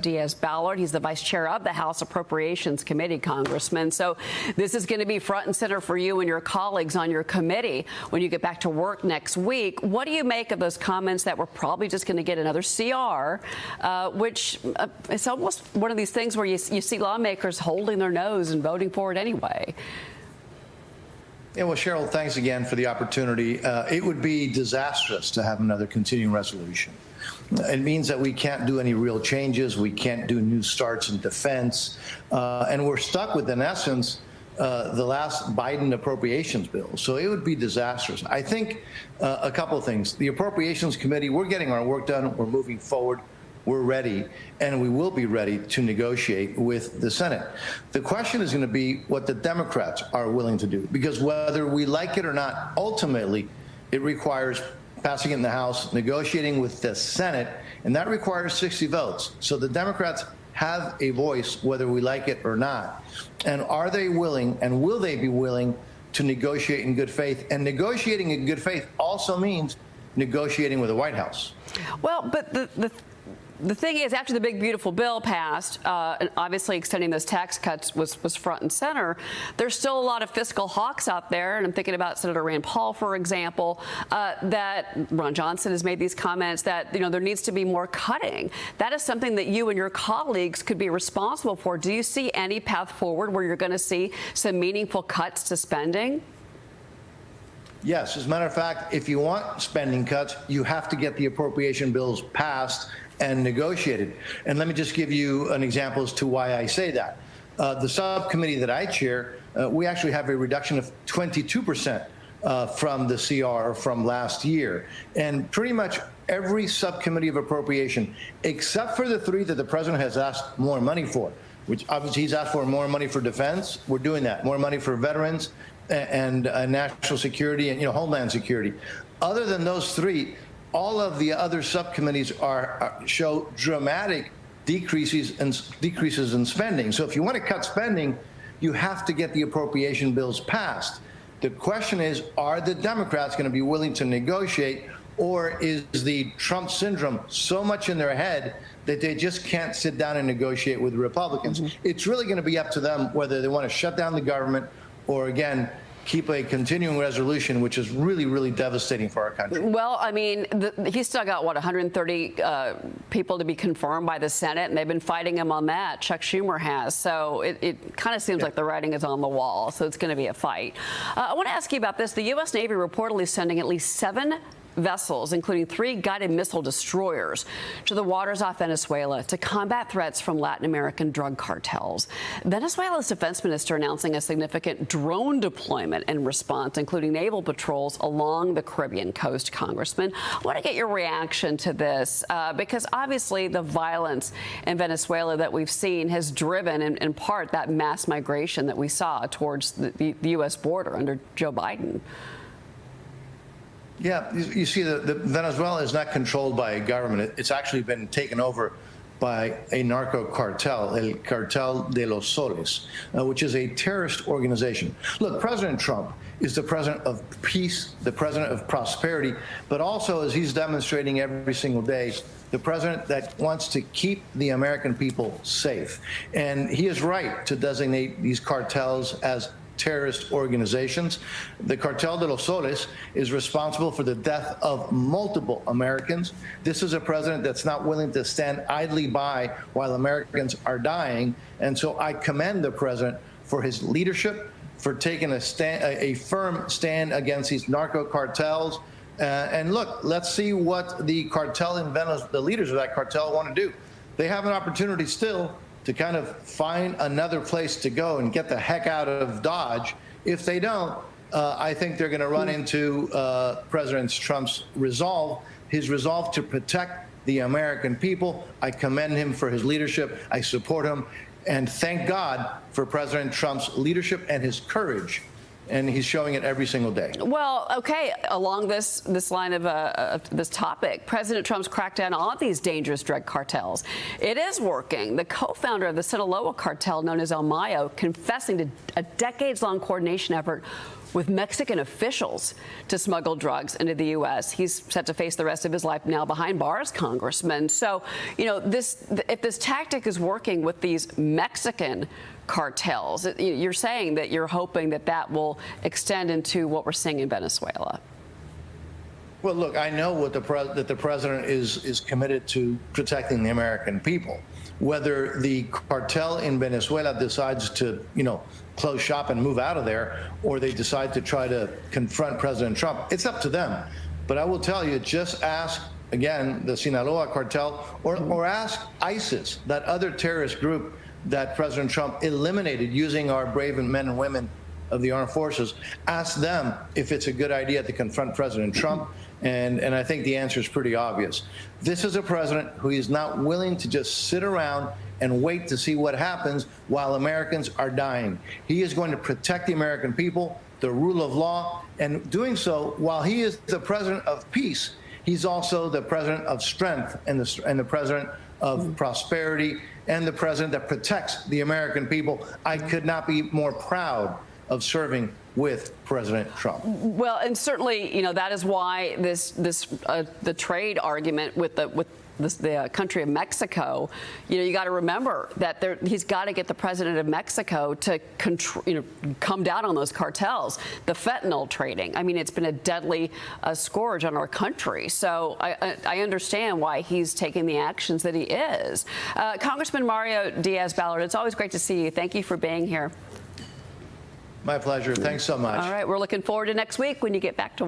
Diaz-Balart. He's the vice chair of the House Appropriations Committee, Congressman. So this is going to be front and center for you and your colleagues on your committee when you get back to work next week. What do you make of those comments that we're probably just going to get another CR, which it's almost one of these things where you see lawmakers holding their nose and voting for it anyway? Yeah, well, Cheryl, thanks again for the opportunity. It would be disastrous to have another continuing resolution. It means that we can't do any real changes. We can't do new starts in defense. And we're stuck with, in essence, the last Biden appropriations bill. So it would be disastrous. I think a couple of things. The Appropriations Committee, we're getting our work done. We're moving forward. We're ready, and we will be ready to negotiate with the Senate. The question is going to be what the Democrats are willing to do, because whether we like it or not, ultimately, it requires passing it in the House, negotiating with the Senate, and that requires 60 votes. So the Democrats have a voice whether we like it or not. And are they willing, and will they be willing, to negotiate in good faith? And negotiating in good faith also means negotiating with the White House. Well, but the thing is, after the big, beautiful bill passed, and obviously extending those tax cuts was front and center, there's still a lot of fiscal hawks out there, and I'm thinking about Senator Rand Paul, for example, that Ron Johnson has made these comments that, there needs to be more cutting. That is something that you and your colleagues could be responsible for. Do you see any path forward where you're going to see some meaningful cuts to spending? Yes. As a matter of fact, if you want spending cuts, you have to get the appropriation bills passed and negotiated. And let me just give you an example as to why I say that. The subcommittee that I chair, we actually have a reduction of 22% from the CR from last year. And pretty much every subcommittee of appropriation, except for the three that the president has asked more money for, which obviously he's asked for more money for defense. We're doing that. More money for veterans and national security and homeland security. Other than those three, all of the other subcommittees show dramatic decreases in spending. So if you want to cut spending, you have to get the appropriation bills passed. The question is, are the Democrats going to be willing to negotiate, or is the Trump syndrome so much in their head that they just can't sit down and negotiate with the Republicans? It's really going to be up to them whether they want to shut down the government or, again, keep a continuing resolution, which is really, really devastating for our country. Well, I mean, he's still got, 130 people to be confirmed by the Senate, and they've been fighting him on that. Chuck Schumer has. So it kind of seems like the writing is on the wall, so it's going to be a fight. I want to ask you about this. The U.S. Navy reportedly sending at least 7 vessels, including 3 guided missile destroyers, to the waters off Venezuela to combat threats from Latin American drug cartels. Venezuela's defense minister announcing a significant drone deployment in response, including naval patrols along the Caribbean coast. Congressman, I want to get your reaction to this because obviously the violence in Venezuela that we've seen has driven, in part, that mass migration that we saw towards the U.S. border under Joe Biden. Yeah, you see, the Venezuela is not controlled by a government. It's actually been taken over by a narco cartel, El Cartel de los Soles, which is a terrorist organization. Look, President Trump is the president of peace, the president of prosperity, but also, as he's demonstrating every single day, the president that wants to keep the American people safe. And he is right to designate these cartels as terrorist organizations. The Cartel de los Soles is responsible for the death of multiple Americans. This is a president that's not willing to stand idly by while Americans are dying. And so I commend the president for his leadership, for taking a firm stand against these narco cartels. And look, let's see what the cartel in Venezuela, the leaders of that cartel, want to do. They have an opportunity still to kind of find another place to go and get the heck out of Dodge. If they don't, I think they're going to run into President Trump's resolve, his resolve to protect the American people. I commend him for his leadership. I support him. And thank God for President Trump's leadership and his courage. And he's showing it every single day. Well, okay, along this line of this topic, President Trump's crackdown on these dangerous drug cartels, it is working. The co-founder of the Sinaloa cartel, known as El Mayo, confessing to a decades-long coordination effort with Mexican officials to smuggle drugs into the U.S. He's set to face the rest of his life now behind bars, Congressman. So, you know, if this tactic is working with these Mexican cartels, you're saying that you're hoping that that will extend into what we're seeing in Venezuela. Well, look, I know that the president is committed to protecting the American people. Whether the cartel in Venezuela decides to, you know, close shop and move out of there, or they decide to try to confront President Trump, it's up to them. But I will tell you, just ask, again, the Sinaloa cartel, or ask ISIS, that other terrorist group that President Trump eliminated using our brave men and women of the armed forces. Ask them if it's a good idea to confront President Trump. And I think the answer is pretty obvious. This is a president who is not willing to just sit around and wait to see what happens while Americans are dying. He is going to protect the American people, the rule of law, and doing so while he is the president of peace, he's also the president of strength and the president of prosperity and the president that protects the American people. I could not be more proud of serving with President Trump. Well, and certainly, you know, that is why the trade argument with the country of Mexico, you know, you got to remember that he's got to get the president of Mexico to come down on those cartels, the fentanyl trading. I mean, it's been a deadly scourge on our country. So I understand why he's taking the actions that he is. Congressman Mario Diaz-Balart, it's always great to see you. Thank you for being here. My pleasure. Thanks so much. All right. We're looking forward to next week when you get back to